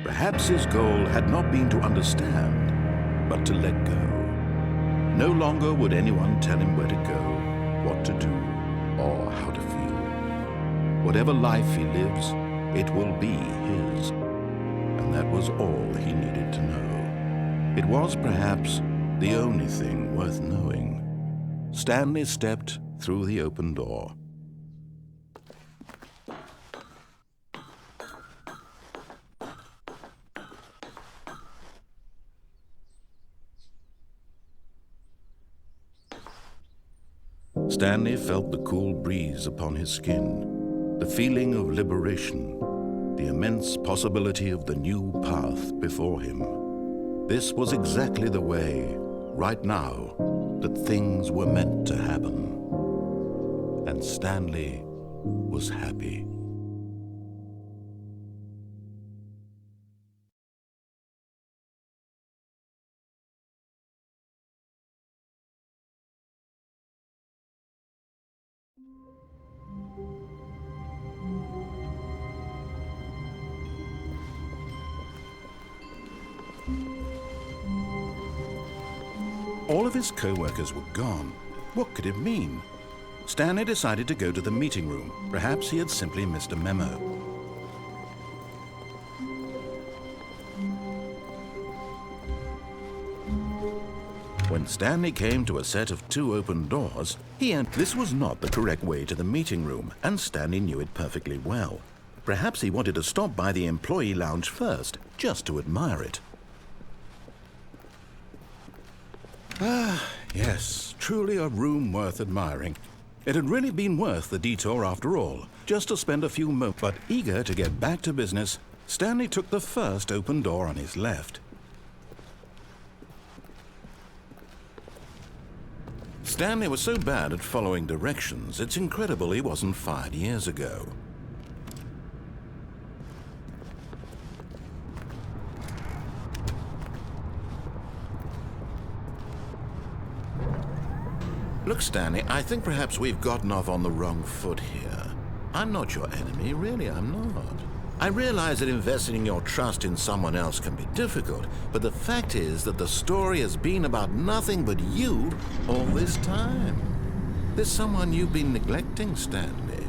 Perhaps his goal had not been to understand, but to let go. No longer would anyone tell him where to go, what to do, or how to feel. Whatever life he lives, it will be his. And that was all he needed to know. It was perhaps the only thing worth knowing. Stanley stepped through the open door. Stanley felt the cool breeze upon his skin, the feeling of liberation, the immense possibility of the new path before him. This was exactly the way, right now, that things were meant to happen. And Stanley was happy. All of his co-workers were gone. What could it mean? Stanley decided to go to the meeting room. Perhaps he had simply missed a memo. When Stanley came to a set of 2 open doors, this was not the correct way to the meeting room, and Stanley knew it perfectly well. Perhaps he wanted to stop by the employee lounge first, just to admire it. Ah, yes, truly a room worth admiring. It had really been worth the detour after all, just to spend a few moments. But eager to get back to business, Stanley took the first open door on his left. Stanley was so bad at following directions, it's incredible he wasn't fired years ago. Look, Stanley, I think perhaps we've gotten off on the wrong foot here. I'm not your enemy, really, I'm not. I realize that investing your trust in someone else can be difficult, but the fact is that the story has been about nothing but you all this time. There's someone you've been neglecting, Stanley.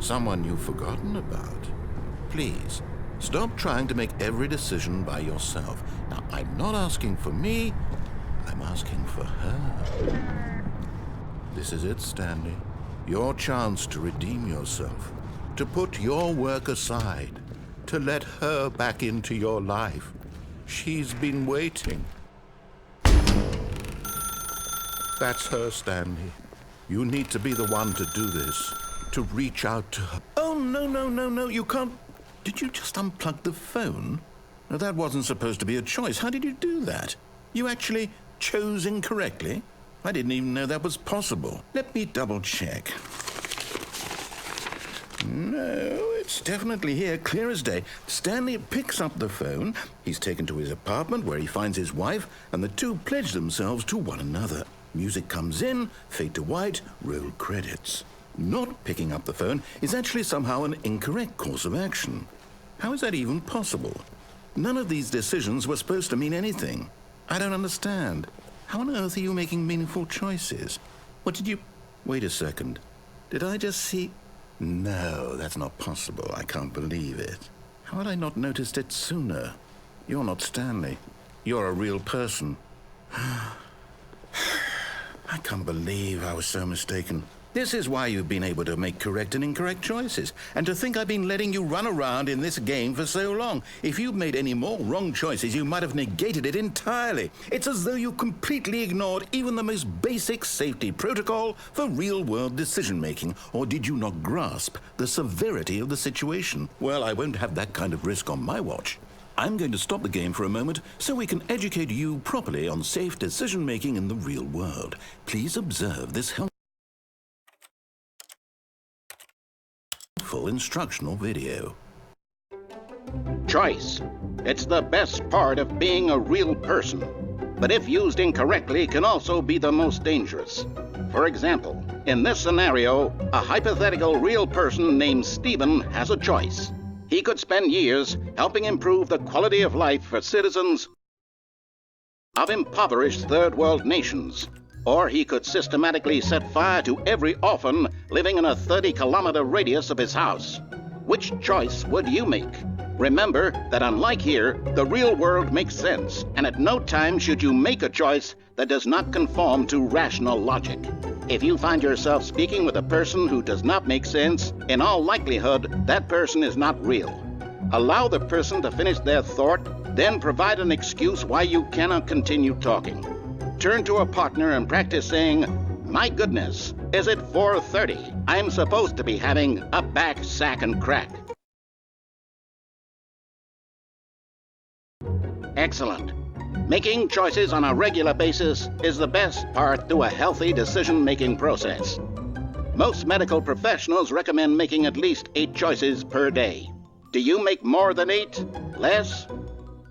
Someone you've forgotten about. Please, stop trying to make every decision by yourself. Now, I'm not asking for me, I'm asking for her. This is it, Stanley. Your chance to redeem yourself, to put your work aside, to let her back into your life. She's been waiting. That's her, Stanley. You need to be the one to do this, to reach out to her. Oh, no, you can't. Did you just unplug the phone? No, that wasn't supposed to be a choice. How did you do that? You actually chose incorrectly? I didn't even know that was possible. Let me double check. No, it's definitely here, clear as day. Stanley picks up the phone. He's taken to his apartment where he finds his wife, and the two pledge themselves to one another. Music comes in, fade to white, roll credits. Not picking up the phone is actually somehow an incorrect course of action. How is that even possible? None of these decisions were supposed to mean anything. I don't understand. How on earth are you making meaningful choices? What did you... Wait a second. Did I just see... No, that's not possible. I can't believe it. How had I not noticed it sooner? You're not Stanley. You're a real person. I can't believe I was so mistaken. This is why you've been able to make correct and incorrect choices. And to think I've been letting you run around in this game for so long. If you'd made any more wrong choices, you might have negated it entirely. It's as though you completely ignored even the most basic safety protocol for real-world decision-making. Or did you not grasp the severity of the situation? Well, I won't have that kind of risk on my watch. I'm going to stop the game for a moment so we can educate you properly on safe decision-making in the real world. Please observe this helpful instructional video. Choice. It's the best part of being a real person, but if used incorrectly can also be the most dangerous. For example, in this scenario, a hypothetical real person named Stephen has a choice. He could spend years helping improve the quality of life for citizens of impoverished third world nations. Or he could systematically set fire to every orphan living in a 30-kilometer radius of his house. Which choice would you make? Remember that unlike here, the real world makes sense, and at no time should you make a choice that does not conform to rational logic. If you find yourself speaking with a person who does not make sense, in all likelihood, that person is not real. Allow the person to finish their thought, then provide an excuse why you cannot continue talking. Turn to a partner and practice saying, "My goodness, is it 4:30? I'm supposed to be having a back, sack, and crack." Excellent. Making choices on a regular basis is the best part to a healthy decision-making process. Most medical professionals recommend making at least 8 choices per day. Do you make more than 8? Less?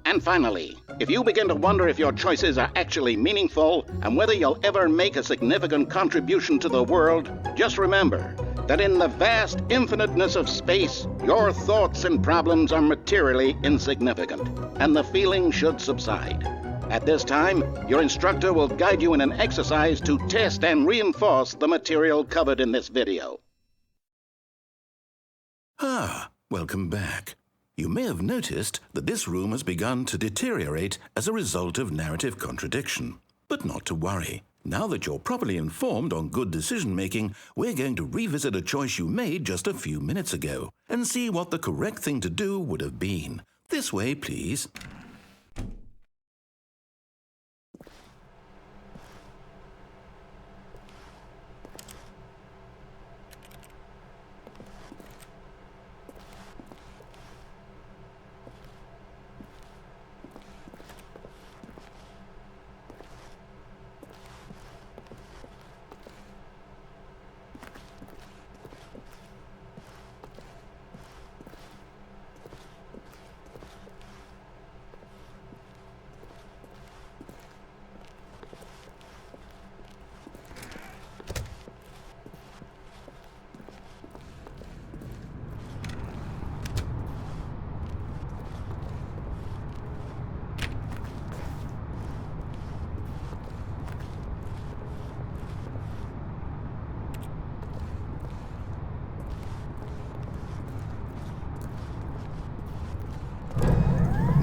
And finally, if you begin to wonder if your choices are actually meaningful and whether you'll ever make a significant contribution to the world, just remember that in the vast infiniteness of space, your thoughts and problems are materially insignificant, and the feeling should subside. At this time, your instructor will guide you in an exercise to test and reinforce the material covered in this video. Welcome back. You may have noticed that this room has begun to deteriorate as a result of narrative contradiction. But not to worry. Now that you're properly informed on good decision-making, we're going to revisit a choice you made just a few minutes ago and see what the correct thing to do would have been. This way, please.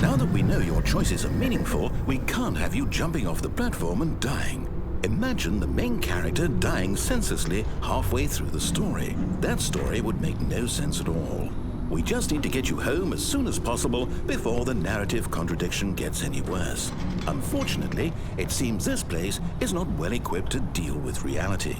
Now that we know your choices are meaningful, we can't have you jumping off the platform and dying. Imagine the main character dying senselessly halfway through the story. That story would make no sense at all. We just need to get you home as soon as possible before the narrative contradiction gets any worse. Unfortunately, it seems this place is not well equipped to deal with reality.